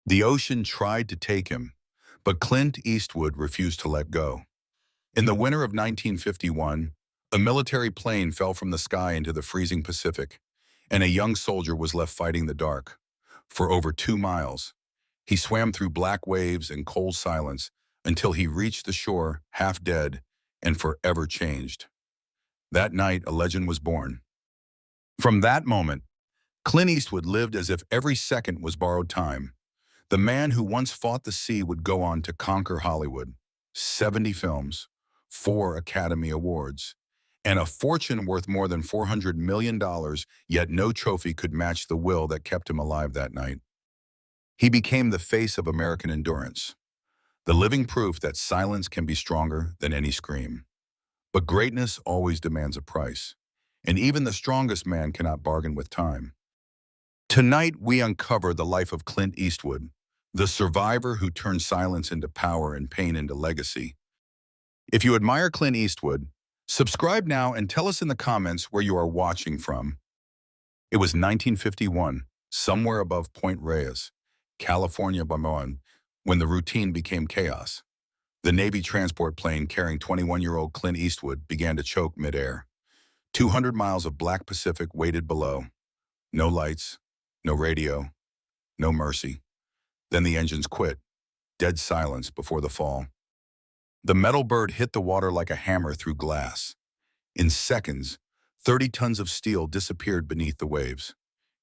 The ocean tried to take him, but Clint Eastwood refused to let go. In the winter of 1951, a military plane fell from the sky into the freezing Pacific, and a young soldier was left fighting the dark. For over 2 miles, he swam through black waves and cold silence until he reached the shore half dead and forever changed. That night, a legend was born. From that moment, Clint Eastwood lived as if every second was borrowed time. The man who once fought the sea would go on to conquer Hollywood. 70 films, 4 Academy Awards, and a fortune worth more than $400 million, yet no trophy could match the will that kept him alive that night. He became the face of American endurance, the living proof that silence can be stronger than any scream. But greatness always demands a price, and even the strongest man cannot bargain with time. Tonight, we uncover the life of Clint Eastwood, the survivor who turned silence into power and pain into legacy. If you admire Clint Eastwood, subscribe now and tell us in the comments where you are watching from. It was 1951, somewhere above Point Reyes, California, when the routine became chaos. The Navy transport plane carrying 21-year-old Clint Eastwood began to choke midair. 200 miles of black Pacific waited below. No lights, no radio, no mercy. Then the engines quit. Dead silence before the fall. The metal bird hit the water like a hammer through glass. In seconds, 30 tons of steel disappeared beneath the waves.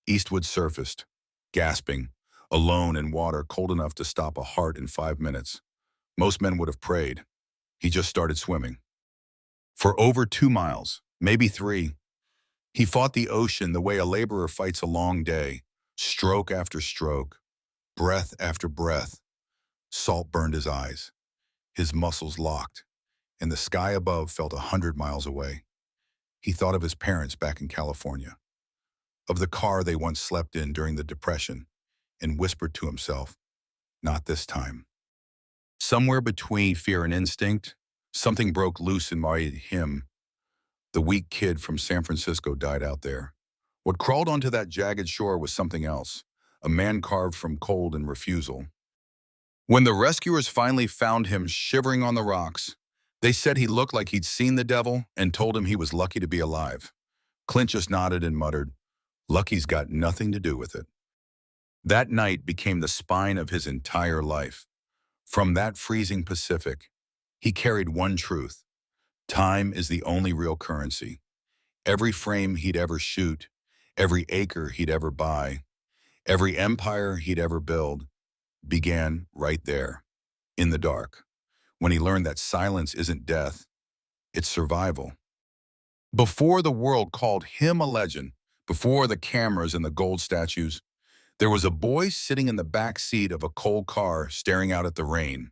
Eastwood surfaced, gasping, alone in water cold enough to stop a heart in 5 minutes. Most men would have prayed. He just started swimming. For over 2 miles, maybe 3, he fought the ocean the way a laborer fights a long day, stroke after stroke, breath after breath. Salt burned his eyes. His muscles locked, and the sky above felt 100 miles away. He thought of his parents back in California, of the car they once slept in during the Depression, and whispered to himself, "Not this time." Somewhere between fear and instinct, something broke loose in him. The weak kid from San Francisco died out there. What crawled onto that jagged shore was something else, a man carved from cold and refusal. When the rescuers finally found him shivering on the rocks, they said he looked like he'd seen the devil and told him he was lucky to be alive. Clint just nodded and muttered, "Lucky's got nothing to do with it." That night became the spine of his entire life. From that freezing Pacific, he carried one truth: time is the only real currency. Every frame he'd ever shoot, every acre he'd ever buy, every empire he'd ever build, began right there, in the dark, when he learned that silence isn't death, it's survival. Before the world called him a legend, before the cameras and the gold statues, there was a boy sitting in the back seat of a cold car staring out at the rain.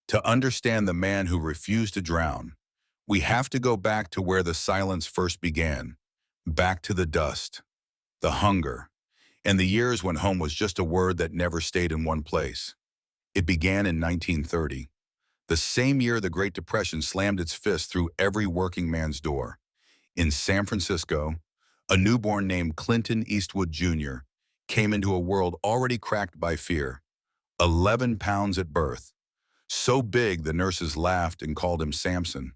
To understand the man who refused to drown, we have to go back to where the silence first began, back to the dust, the hunger, and the years when home was just a word that never stayed in one place. It began in 1930, the same year the Great Depression slammed its fist through every working man's door. In San Francisco, a newborn named Clinton Eastwood Jr. came into a world already cracked by fear. 11 pounds at birth, so big the nurses laughed and called him Samson.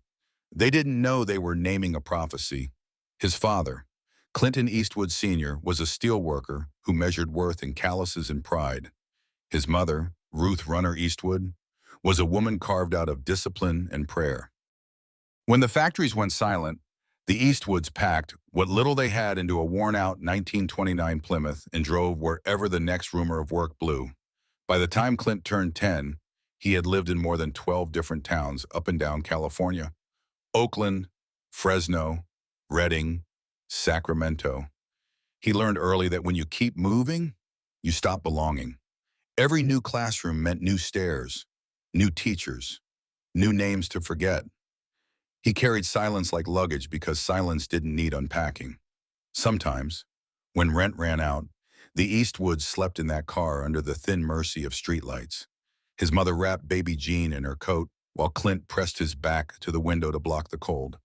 They didn't know they were naming a prophecy. His father, Clinton Eastwood Sr., was a steel worker who measured worth in calluses and pride. His mother, Ruth Runner Eastwood, was a woman carved out of discipline and prayer. When the factories went silent, the Eastwoods packed what little they had into a worn-out 1929 Plymouth and drove wherever the next rumor of work blew. By the time Clint turned 10, he had lived in more than 12 different towns up and down California: Oakland, Fresno, Redding, Sacramento. He learned early that when you keep moving, you stop belonging. Every new classroom meant new stairs, new teachers, new names to forget. He carried silence like luggage because silence didn't need unpacking. Sometimes, when rent ran out, the Eastwoods slept in that car under the thin mercy of streetlights. His mother wrapped baby Jean in her coat while Clint pressed his back to the window to block the cold.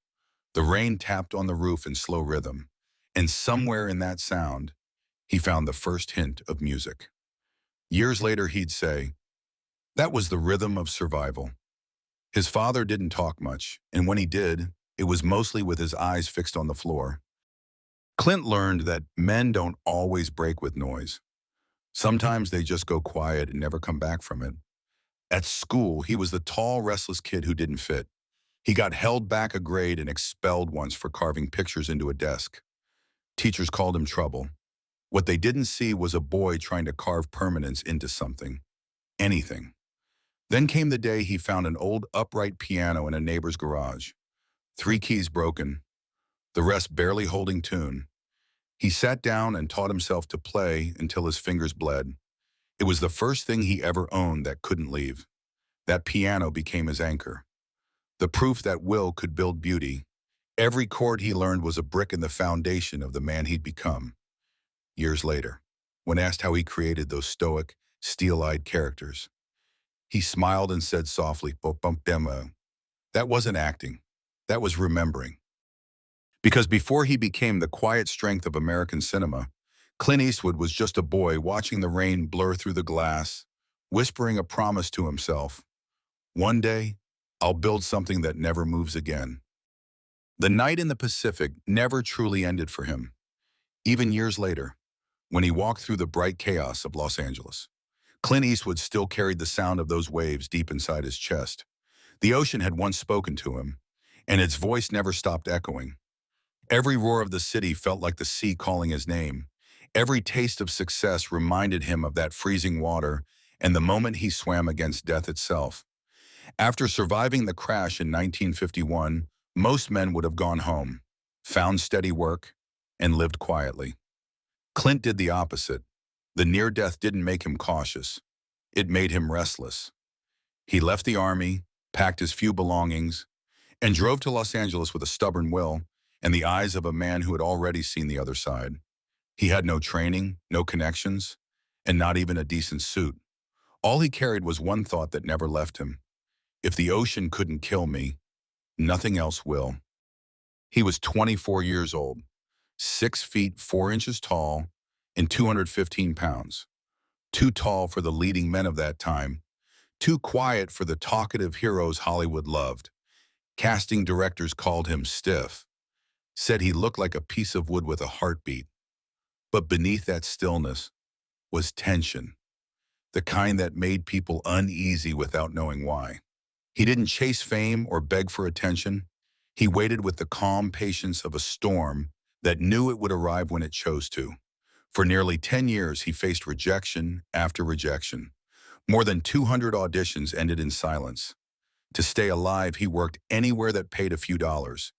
The rain tapped on the roof in slow rhythm, and somewhere in that sound, he found the first hint of music. Years later, he'd say, that was the rhythm of survival. His father didn't talk much, and when he did, it was mostly with his eyes fixed on the floor. Clint learned that men don't always break with noise. Sometimes they just go quiet and never come back from it. At school, he was the tall, restless kid who didn't fit. He got held back a grade and expelled once for carving pictures into a desk. Teachers called him trouble. What they didn't see was a boy trying to carve permanence into something. Anything. Then came the day he found an old upright piano in a neighbor's garage. 3 keys broken, the rest barely holding tune. He sat down and taught himself to play until his fingers bled. It was the first thing he ever owned that couldn't leave. That piano became his anchor. The proof that will could build beauty. Every chord he learned was a brick in the foundation of the man he'd become. Years later, when asked how he created those stoic, steel-eyed characters, he smiled and said softly, "Bump demo." That wasn't acting. That was remembering. Because before he became the quiet strength of American cinema, Clint Eastwood was just a boy watching the rain blur through the glass, whispering a promise to himself. One day, I'll build something that never moves again. The night in the Pacific never truly ended for him. Even years later, when he walked through the bright chaos of Los Angeles, Clint Eastwood still carried the sound of those waves deep inside his chest. The ocean had once spoken to him, and its voice never stopped echoing. Every roar of the city felt like the sea calling his name. Every taste of success reminded him of that freezing water and the moment he swam against death itself. After surviving the crash in 1951, most men would have gone home, found steady work, and lived quietly. Clint did the opposite. The near death didn't make him cautious. It made him restless. He left the army, packed his few belongings, and drove to Los Angeles with a stubborn will and the eyes of a man who had already seen the other side. He had no training, no connections, and not even a decent suit. All he carried was one thought that never left him. If the ocean couldn't kill me, nothing else will. He was 24 years old, 6 feet 4 inches tall, and 215 pounds. Too tall for the leading men of that time, too quiet for the talkative heroes Hollywood loved. Casting directors called him stiff, said he looked like a piece of wood with a heartbeat. But beneath that stillness was tension, the kind that made people uneasy without knowing why. He didn't chase fame or beg for attention. He waited with the calm patience of a storm that knew it would arrive when it chose to. For nearly 10 years, he faced rejection after rejection. More than 200 auditions ended in silence. To stay alive, he worked anywhere that paid a few dollars,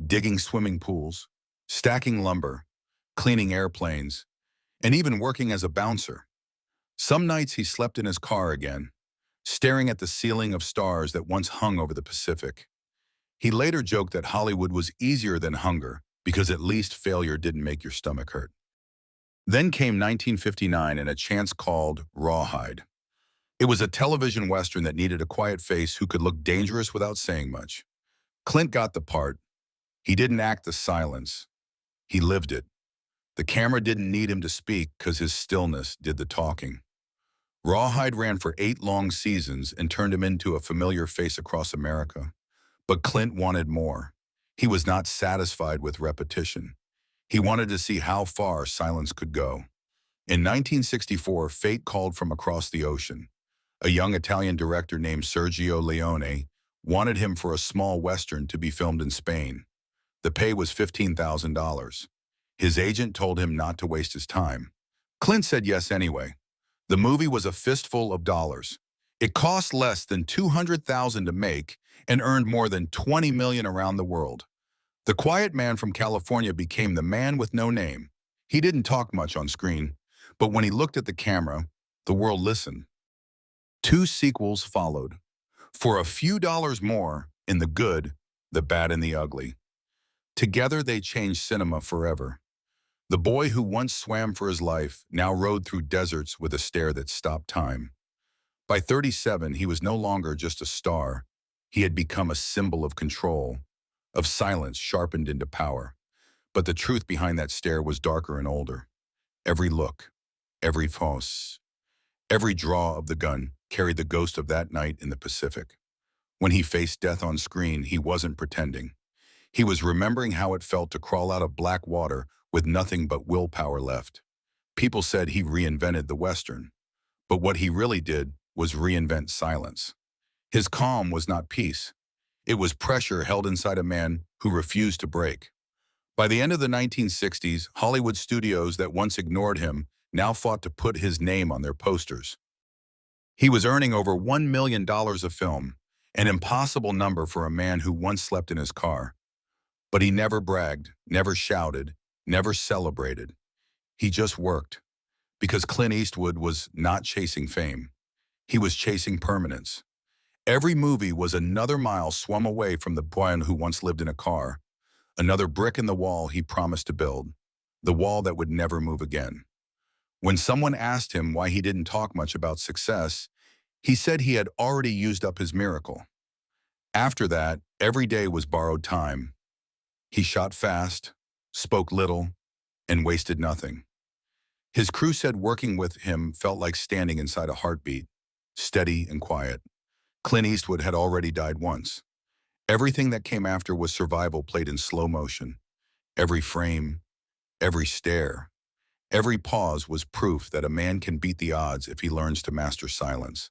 digging swimming pools, stacking lumber, cleaning airplanes, and even working as a bouncer. Some nights he slept in his car again, staring at the ceiling of stars that once hung over the Pacific. He later joked that Hollywood was easier than hunger because at least failure didn't make your stomach hurt. Then came 1959 and a chance called Rawhide. It was a television western that needed a quiet face who could look dangerous without saying much. Clint got the part. He didn't act the silence. He lived it. The camera didn't need him to speak because his stillness did the talking. Rawhide ran for 8 long seasons and turned him into a familiar face across America. But Clint wanted more. He was not satisfied with repetition. He wanted to see how far silence could go. In 1964, fate called from across the ocean. A young Italian director named Sergio Leone wanted him for a small western to be filmed in Spain. The pay was $15,000. His agent told him not to waste his time. Clint said yes anyway. The movie was a fistful of dollars. It cost less than $200,000 to make and earned more than $20 million around the world. The quiet man from California became the man with no name. He didn't talk much on screen, but when he looked at the camera, the world listened. 2 sequels followed, for a few dollars more, in the good, the bad, and the ugly. Together they changed cinema forever. The boy who once swam for his life now rode through deserts with a stare that stopped time. By 37, he was no longer just a star. He had become a symbol of control, of silence sharpened into power. But the truth behind that stare was darker and older. Every look, every pose, Every draw of the gun carried the ghost of that night in the Pacific. When he faced death on screen, he wasn't pretending. He was remembering how it felt to crawl out of black water with nothing but willpower left. People said he reinvented the Western, but what he really did was reinvent silence. His calm was not peace. It was pressure held inside a man who refused to break. By the end of the 1960s, Hollywood studios that once ignored him now fought to put his name on their posters. He was earning over $1 million a film, an impossible number for a man who once slept in his car. But he never bragged, never shouted, never celebrated. He just worked. Because Clint Eastwood was not chasing fame. He was chasing permanence. Every movie was another mile swum away from the boy who once lived in a car, another brick in the wall he promised to build, the wall that would never move again. When someone asked him why he didn't talk much about success, he said he had already used up his miracle. After that, every day was borrowed time. He shot fast, spoke little, and wasted nothing. His crew said working with him felt like standing inside a heartbeat, steady and quiet. Clint Eastwood had already died once. Everything that came after was survival played in slow motion. Every frame, every stare, every pause was proof that a man can beat the odds if he learns to master silence.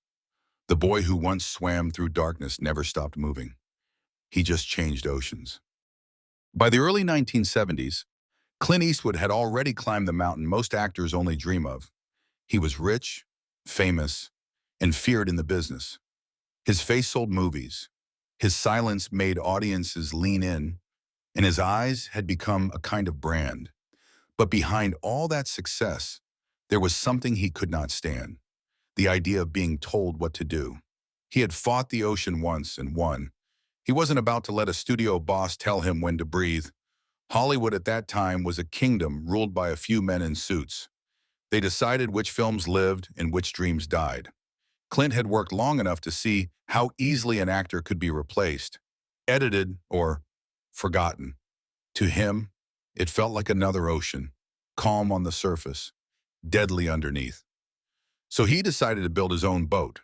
The boy who once swam through darkness never stopped moving. He just changed oceans. By the early 1970s, Clint Eastwood had already climbed the mountain most actors only dream of. He was rich, famous, and feared in the business. His face sold movies. His silence made audiences lean in, and his eyes had become a kind of brand. But behind all that success, there was something he could not stand, the idea of being told what to do. He had fought the ocean once and won. He wasn't about to let a studio boss tell him when to breathe. Hollywood at that time was a kingdom ruled by a few men in suits. They decided which films lived and which dreams died. Clint had worked long enough to see how easily an actor could be replaced, edited, or forgotten. To him, it felt like another ocean, calm on the surface, deadly underneath. So he decided to build his own boat.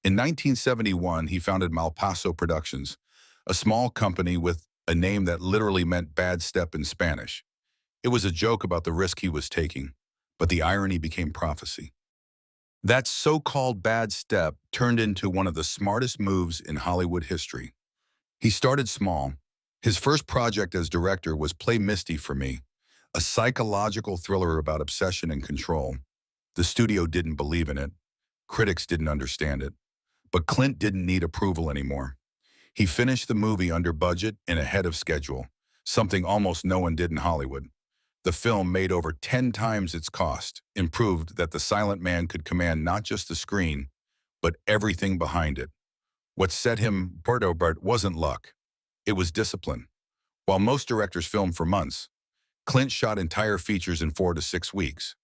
In 1971, he founded Malpaso Productions, a small company with a name that literally meant bad step in Spanish. It was a joke about the risk he was taking, but the irony became prophecy. That so-called bad step turned into one of the smartest moves in Hollywood history. He started small. His first project as director was Play Misty for Me, a psychological thriller about obsession and control. The studio didn't believe in it. Critics didn't understand it. But Clint didn't need approval anymore. He finished the movie under budget and ahead of schedule, something almost no one did in Hollywood. The film made over 10 times its cost and proved that the silent man could command not just the screen, but everything behind it. What set him apart wasn't luck. It was discipline. While most directors film for months, Clint shot entire features in 4 to 6 weeks.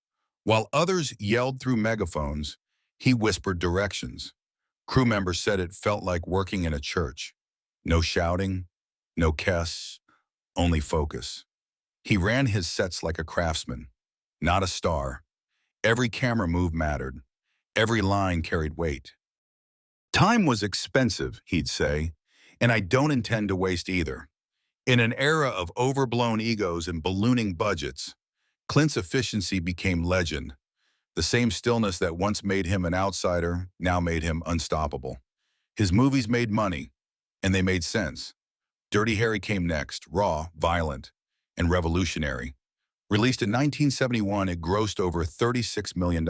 While others yelled through megaphones, he whispered directions. Crew members said it felt like working in a church. No shouting, no guess, only focus. He ran his sets like a craftsman, not a star. Every camera move mattered. Every line carried weight. Time was expensive, he'd say, and I don't intend to waste either. In an era of overblown egos and ballooning budgets, Clint's efficiency became legend. The same stillness that once made him an outsider now made him unstoppable. His movies made money, and they made sense. Dirty Harry came next, raw, violent, and revolutionary. Released in 1971, it grossed over $36 million,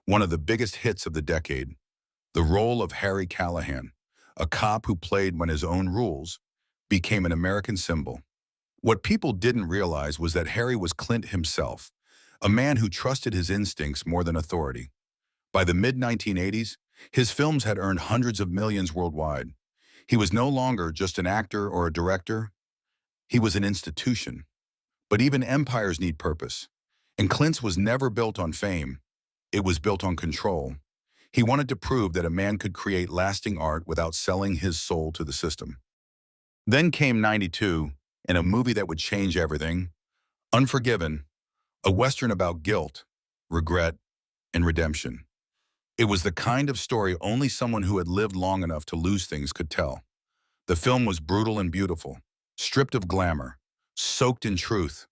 one of the biggest hits of the decade. The role of Harry Callahan, a cop who played by his own rules, became an American symbol. What people didn't realize was that Harry was Clint himself, a man who trusted his instincts more than authority. By the mid-1980s, his films had earned hundreds of millions worldwide. He was no longer just an actor or a director. He was an institution. But even empires need purpose. And Clint's was never built on fame. It was built on control. He wanted to prove that a man could create lasting art without selling his soul to the system. Then came '92, and a movie that would change everything, Unforgiven, a Western about guilt, regret, and redemption. It was the kind of story only someone who had lived long enough to lose things could tell. The film was brutal and beautiful, stripped of glamour, soaked in truth.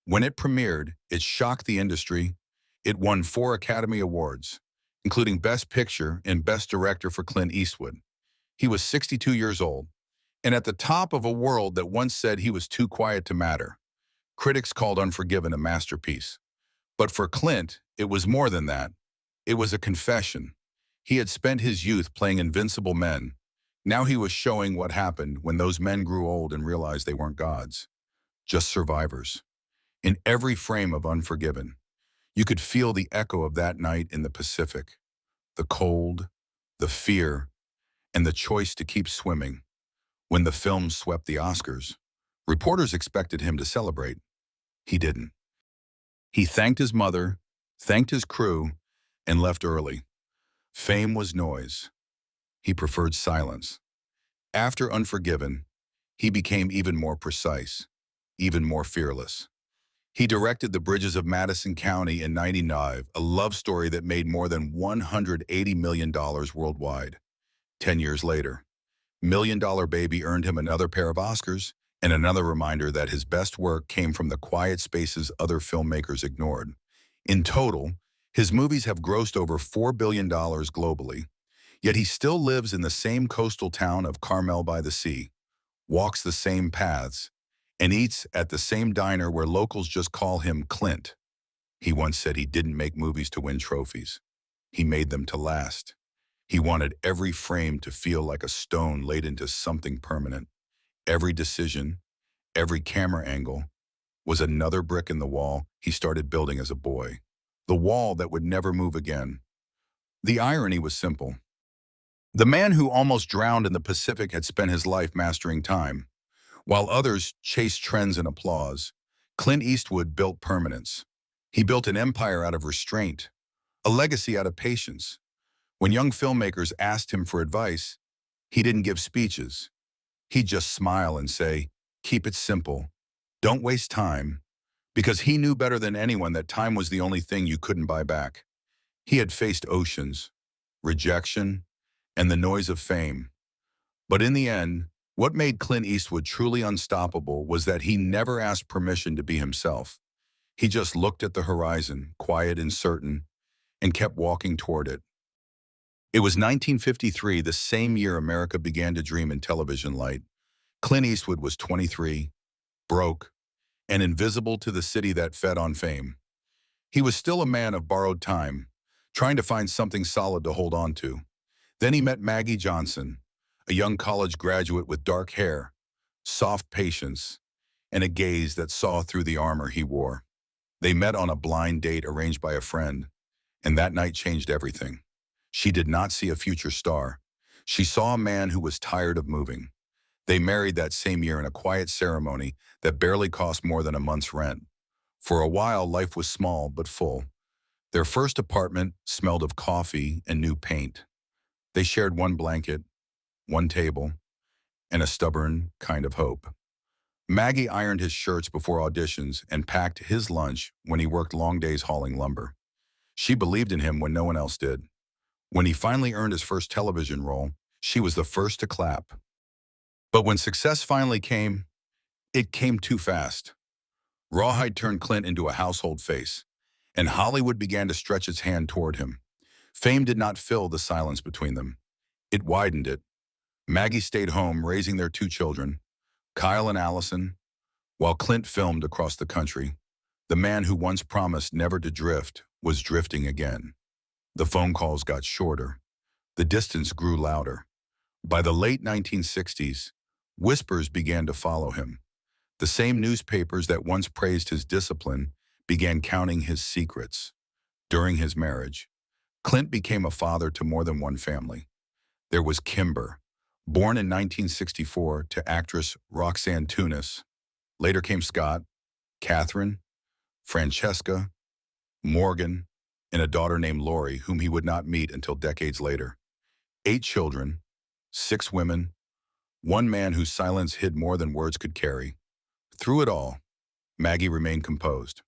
When it premiered, it shocked the industry. It won 4 Academy Awards, including Best Picture and Best Director for Clint Eastwood. He was 62 years old, and at the top of a world that once said he was too quiet to matter. Critics called Unforgiven a masterpiece. But for Clint, it was more than that. It was a confession. He had spent his youth playing invincible men. Now he was showing what happened when those men grew old and realized they weren't gods, just survivors. In every frame of Unforgiven, you could feel the echo of that night in the Pacific, the cold, the fear, and the choice to keep swimming. When the film swept the Oscars, reporters expected him to celebrate. He didn't. He thanked his mother, thanked his crew, and left early. Fame was noise. He preferred silence. After Unforgiven, he became even more precise, even more fearless. He directed The Bridges of Madison County in '99, a love story that made more than $180 million worldwide. 10 years later, Million Dollar Baby earned him another pair of Oscars and another reminder that his best work came from the quiet spaces other filmmakers ignored. In total, his movies have grossed over $4 billion globally, yet he still lives in the same coastal town of Carmel by the Sea, walks the same paths, and eats at the same diner where locals just call him Clint. He once said he didn't make movies to win trophies. He made them to last. He wanted every frame to feel like a stone laid into something permanent. Every decision, every camera angle, was another brick in the wall he started building as a boy. The wall that would never move again. The irony was simple. The man who almost drowned in the Pacific had spent his life mastering time. While others chased trends and applause, Clint Eastwood built permanence. He built an empire out of restraint, a legacy out of patience. When young filmmakers asked him for advice, he didn't give speeches. He'd just smile and say, "Keep it simple. Don't waste time," because he knew better than anyone that time was the only thing you couldn't buy back. He had faced oceans, rejection, and the noise of fame. But in the end, what made Clint Eastwood truly unstoppable was that he never asked permission to be himself. He just looked at the horizon, quiet and certain, and kept walking toward it. It was 1953, the same year America began to dream in television light. Clint Eastwood was 23, broke, and invisible to the city that fed on fame. He was still a man of borrowed time, trying to find something solid to hold on to. Then he met Maggie Johnson, a young college graduate with dark hair, soft patience, and a gaze that saw through the armor he wore. They met on a blind date arranged by a friend, and that night changed everything. She did not see a future star. She saw a man who was tired of moving. They married that same year in a quiet ceremony that barely cost more than a month's rent. For a while, life was small but full. Their first apartment smelled of coffee and new paint. They shared one blanket, one table, and a stubborn kind of hope. Maggie ironed his shirts before auditions and packed his lunch when he worked long days hauling lumber. She believed in him when no one else did. When he finally earned his first television role, she was the first to clap. But when success finally came, it came too fast. Rawhide turned Clint into a household face, and Hollywood began to stretch its hand toward him. Fame did not fill the silence between them. It widened it. Maggie stayed home raising their 2 children, Kyle and Allison, while Clint filmed across the country. The man who once promised never to drift was drifting again. The phone calls got shorter. The distance grew louder. By the late 1960s, whispers began to follow him. The same newspapers that once praised his discipline began counting his secrets. During his marriage, Clint became a father to more than one family. There was Kimber, born in 1964 to actress Roxanne Tunis. Later came Scott, Catherine, Francesca, Morgan, and a daughter named Lori, whom he would not meet until decades later. 8 children, 6 women, one man whose silence hid more than words could carry. Through it all, Maggie remained composed.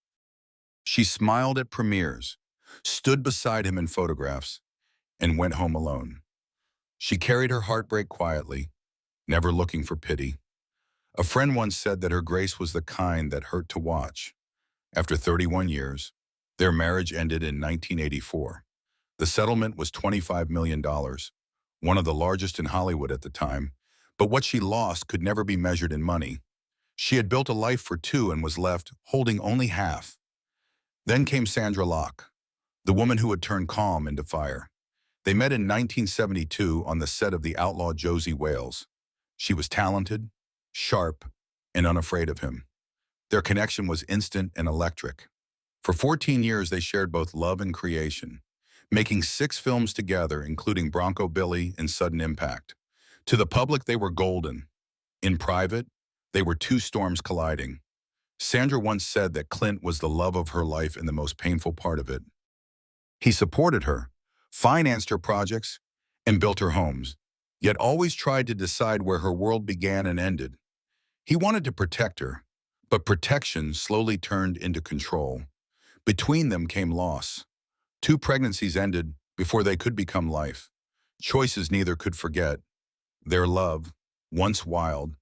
She smiled at premieres, stood beside him in photographs, and went home alone. She carried her heartbreak quietly, never looking for pity. A friend once said that her grace was the kind that hurt to watch. After 31 years, their marriage ended in 1984. The settlement was $25 million, dollars, one of the largest in Hollywood at the time, but what she lost could never be measured in money. She had built a life for two and was left holding only half. Then came Sandra Locke, the woman who had turned calm into fire. They met in 1972 on the set of The Outlaw Josie Wales. She was talented, sharp, and unafraid of him. Their connection was instant and electric. For 14 years, they shared both love and creation, making 6 films together, including Bronco Billy and Sudden Impact. To the public, they were golden. In private, they were two storms colliding. Sandra once said that Clint was the love of her life and the most painful part of it. He supported her, financed her projects, and built her homes, yet always tried to decide where her world began and ended. He wanted to protect her, but protection slowly turned into control. Between them came loss. 2 pregnancies ended before they could become life. Choices neither could forget. Their love, once wild,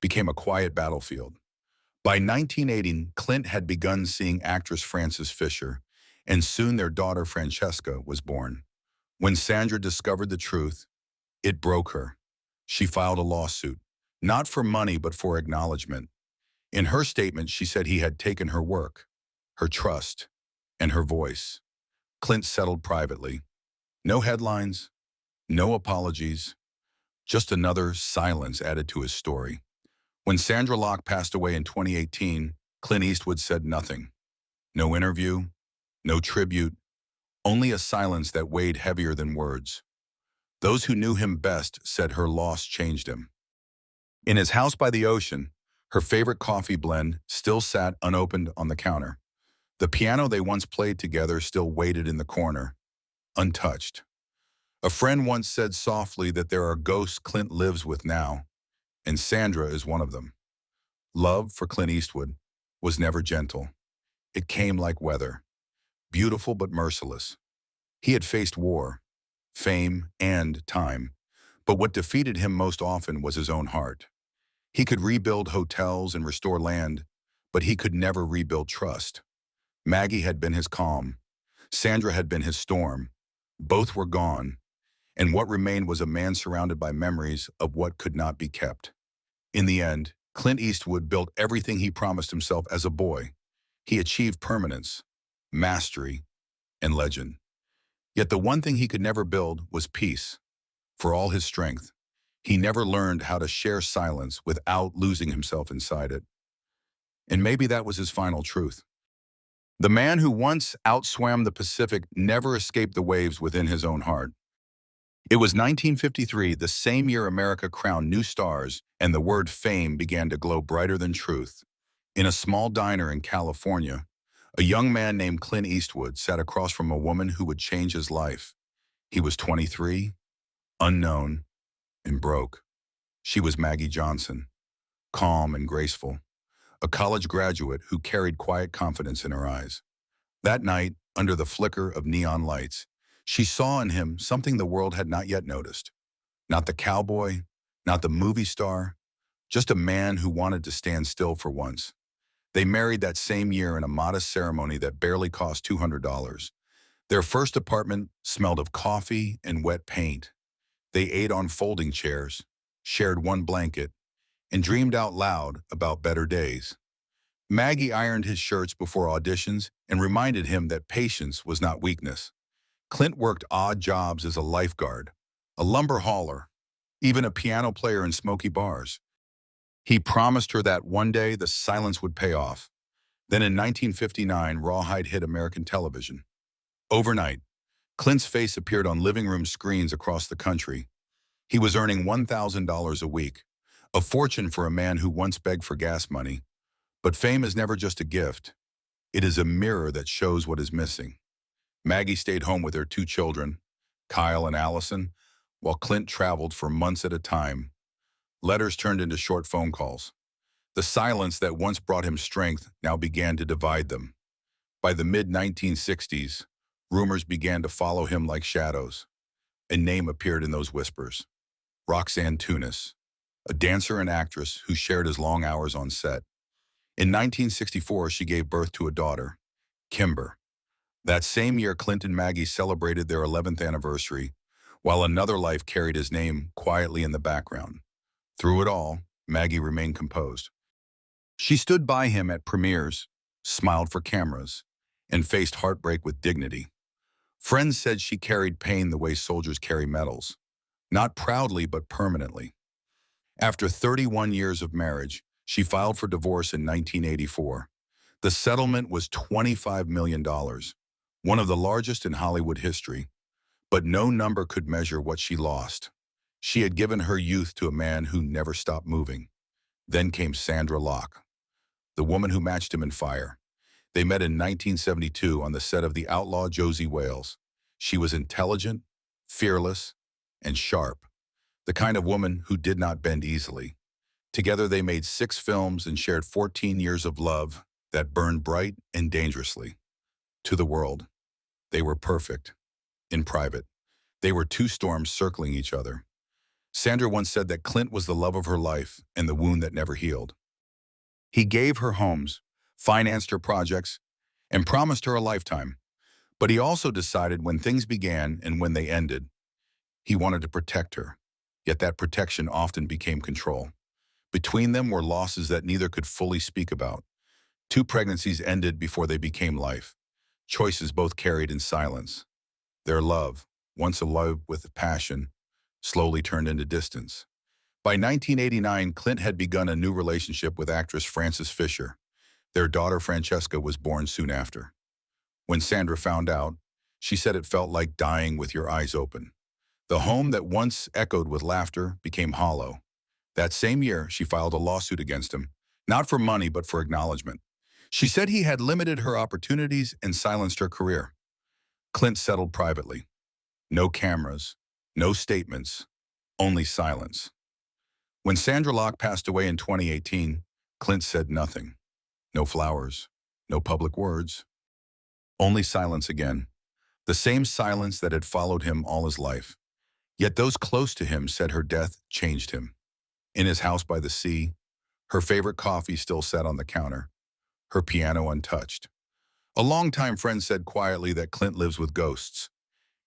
became a quiet battlefield. By 1980, Clint had begun seeing actress Frances Fisher, and soon their daughter Francesca was born. When Sandra discovered the truth, it broke her. She filed a lawsuit, not for money but for acknowledgement. In her statement, she said he had taken her work, her trust, and her voice. Clint settled privately. No headlines, no apologies, just another silence added to his story. When Sandra Locke passed away in 2018, Clint Eastwood said nothing. No interview, no tribute, only a silence that weighed heavier than words. Those who knew him best said her loss changed him. In his house by the ocean, her favorite coffee blend still sat unopened on the counter. The piano they once played together still waited in the corner, untouched. A friend once said softly that there are ghosts Clint lives with now, and Sandra is one of them. Love for Clint Eastwood was never gentle. It came like weather, beautiful but merciless. He had faced war, fame, and time, but what defeated him most often was his own heart. He could rebuild hotels and restore land, but he could never rebuild trust. Maggie had been his calm. Sandra had been his storm. Both were gone, and what remained was a man surrounded by memories of what could not be kept. In the end, Clint Eastwood built everything he promised himself as a boy. He achieved permanence, mastery, and legend. Yet the one thing he could never build was peace. For all his strength, he never learned how to share silence without losing himself inside it. And maybe that was his final truth. The man who once outswam the Pacific never escaped the waves within his own heart. It was 1953, the same year America crowned new stars and the word fame began to glow brighter than truth. In a small diner in California, a young man named Clint Eastwood sat across from a woman who would change his life. He was 23, unknown, and broke. She was Maggie Johnson, calm and graceful, a college graduate who carried quiet confidence in her eyes. That night, under the flicker of neon lights, she saw in him something the world had not yet noticed. Not the cowboy, not the movie star, just a man who wanted to stand still for once. They married that same year in a modest ceremony that barely cost $200. Their first apartment smelled of coffee and wet paint. They ate on folding chairs, shared one blanket, and dreamed out loud about better days. Maggie ironed his shirts before auditions and reminded him that patience was not weakness. Clint worked odd jobs as a lifeguard, a lumber hauler, even a piano player in smoky bars. He promised her that one day the silence would pay off. Then in 1959, Rawhide hit American television. Overnight, Clint's face appeared on living room screens across the country. He was earning $1,000 a week, a fortune for a man who once begged for gas money. But fame is never just a gift. It is a mirror that shows what is missing. Maggie stayed home with her 2 children, Kyle and Allison, while Clint traveled for months at a time. Letters turned into short phone calls. The silence that once brought him strength now began to divide them. By the mid-1960s, rumors began to follow him like shadows. a name appeared in those whispers. Roxanne Tunis, a dancer and actress who shared his long hours on set. In 1964, she gave birth to a daughter, Kimber. That same year, Clint and Maggie celebrated their 11th anniversary, while another life carried his name quietly in the background. Through it all, Maggie remained composed. She stood by him at premieres, smiled for cameras, and faced heartbreak with dignity. Friends said she carried pain the way soldiers carry medals, not proudly but permanently. After 31 years of marriage, she filed for divorce in 1984. The settlement was $25 million, one of the largest in Hollywood history, but no number could measure what she lost. She had given her youth to a man who never stopped moving. Then came Sandra Locke, the woman who matched him in fire. They met in 1972 on the set of The Outlaw Josie Wales. She was intelligent, fearless, and sharp, the kind of woman who did not bend easily. Together they made 6 films and shared 14 years of love that burned bright and dangerously. To the world, they were perfect. In private, they were 2 storms circling each other. Sandra once said that Clint was the love of her life and the wound that never healed. He gave her homes, financed her projects, and promised her a lifetime. But he also decided when things began and when they ended. He wanted to protect her, yet that protection often became control. Between them were losses that neither could fully speak about. 2 pregnancies ended before they became life. Choices both carried in silence. Their love, once alive with passion, slowly turned into distance. By 1989, Clint had begun a new relationship with actress Frances Fisher. Their daughter Francesca was born soon after. When Sandra found out, she said it felt like dying with your eyes open. The home that once echoed with laughter became hollow. That same year, she filed a lawsuit against him, not for money but for acknowledgement. She said he had limited her opportunities and silenced her career. Clint settled privately. No cameras, no statements, only silence. When Sandra Locke passed away in 2018, Clint said nothing. No flowers, no public words, only silence again. The same silence that had followed him all his life. Yet those close to him said her death changed him. In his house by the sea, her favorite coffee still sat on the counter, her piano untouched. A longtime friend said quietly that Clint lives with ghosts,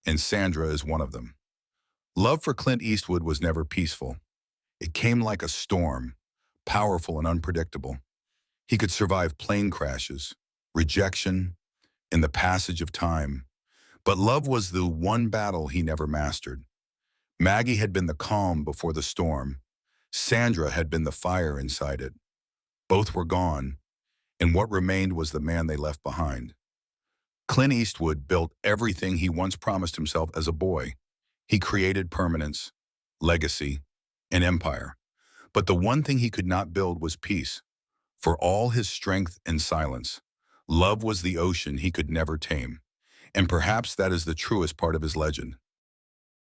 and Sandra is one of them. Love for Clint Eastwood was never peaceful. It came like a storm, powerful and unpredictable. He could survive plane crashes, rejection, and the passage of time. But love was the one battle he never mastered. Maggie had been the calm before the storm. Sandra had been the fire inside it. Both were gone, and what remained was the man they left behind. Clint Eastwood built everything he once promised himself as a boy. He created permanence, legacy, and empire. But the one thing he could not build was peace. For all his strength and silence, love was the ocean he could never tame. And perhaps that is the truest part of his legend.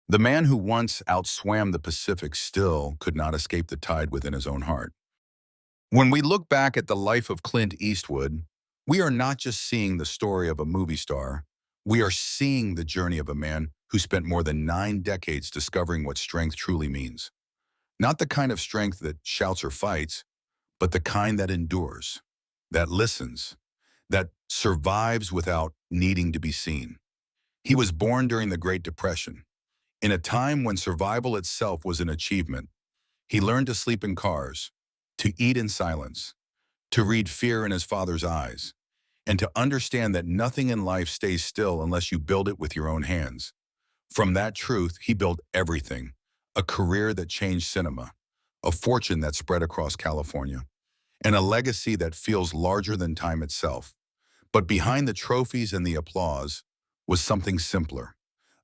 The man who once outswam the Pacific still could not escape the tide within his own heart. When we look back at the life of Clint Eastwood, we are not just seeing the story of a movie star. We are seeing the journey of a man who spent more than 9 decades discovering what strength truly means. Not the kind of strength that shouts or fights, but the kind that endures, that listens, that survives without needing to be seen. He was born during the Great Depression, in a time when survival itself was an achievement. He learned to sleep in cars, to eat in silence, to read fear in his father's eyes, and to understand that nothing in life stays still unless you build it with your own hands. From that truth, he built everything: a career that changed cinema, a fortune that spread across California, and a legacy that feels larger than time itself. But behind the trophies and the applause was something simpler: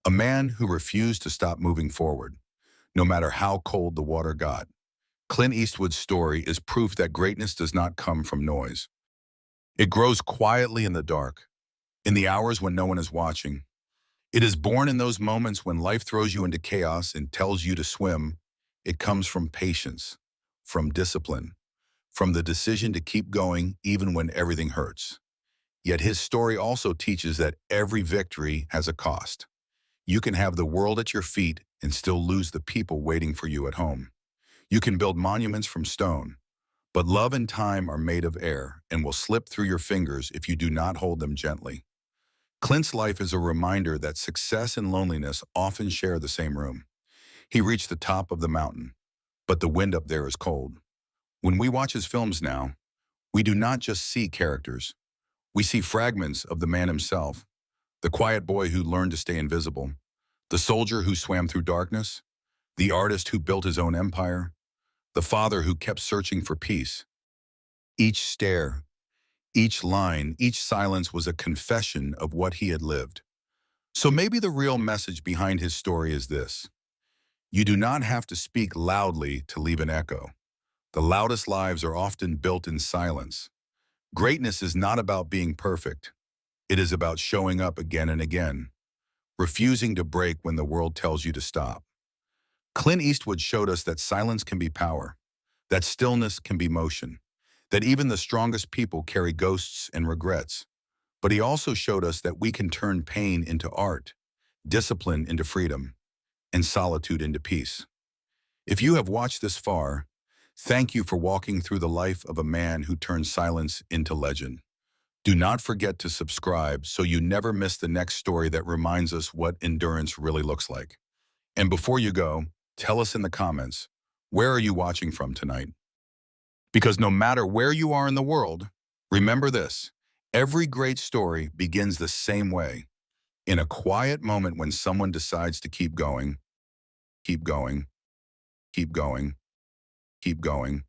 a man who refused to stop moving forward, no matter how cold the water got. Clint Eastwood's story is proof that greatness does not come from noise. It grows quietly in the dark, in the hours when no one is watching. It is born in those moments when life throws you into chaos and tells you to swim. It comes from patience, from discipline, from the decision to keep going even when everything hurts. Yet his story also teaches that every victory has a cost. You can have the world at your feet and still lose the people waiting for you at home. You can build monuments from stone, but love and time are made of air and will slip through your fingers if you do not hold them gently. Clint's life is a reminder that success and loneliness often share the same room. He reached the top of the mountain, but the wind up there is cold. When we watch his films now, we do not just see characters. We see fragments of the man himself, the quiet boy who learned to stay invisible, the soldier who swam through darkness, the artist who built his own empire, the father who kept searching for peace. Each stare, each line, each silence was a confession of what he had lived. So maybe the real message behind his story is this: you do not have to speak loudly to leave an echo. The loudest lives are often built in silence. Greatness is not about being perfect. It is about showing up again and again, refusing to break when the world tells you to stop. Clint Eastwood showed us that silence can be power, that stillness can be motion, that even the strongest people carry ghosts and regrets. But he also showed us that we can turn pain into art, discipline into freedom, and solitude into peace. If you have watched this far, thank you for walking through the life of a man who turned silence into legend. Do not forget to subscribe so you never miss the next story that reminds us what endurance really looks like. And before you go, tell us in the comments, where are you watching from tonight? Because no matter where you are in the world, remember this: every great story begins the same way, in a quiet moment when someone decides to keep going, keep going, keep going, keep going.